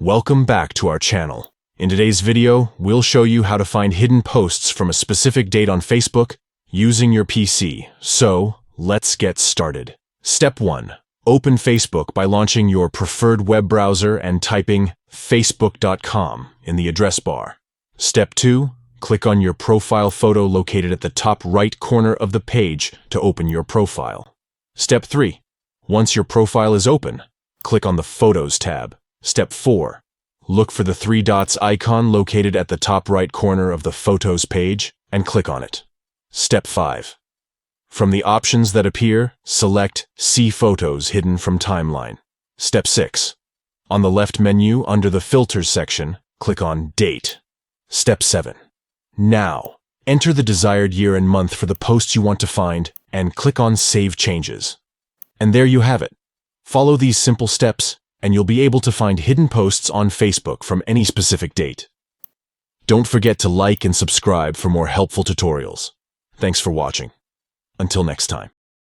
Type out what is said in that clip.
Welcome back to our channel. In today's video, we'll show you how to find hidden posts from a specific date on Facebook using your PC. So, let's get started. Step 1. Open Facebook by launching your preferred web browser and typing facebook.com in the address bar. Step 2. Click on your profile photo located at the top right corner of the page to open your profile. Step 3. Once your profile is open, click on the Photos tab. Step 4. Look for the 3 dots icon located at the top right corner of the Photos page and click on it. Step 5. From the options that appear, select See Photos Hidden from Timeline. Step 6. On the left menu under the Filters section, click on Date. Step 7. Now, enter the desired year and month for the post you want to find and click on Save Changes. And there you have it. Follow these simple steps and you'll be able to find hidden posts on Facebook from any specific date. Don't forget to like and subscribe for more helpful tutorials. Thanks for watching. Until next time.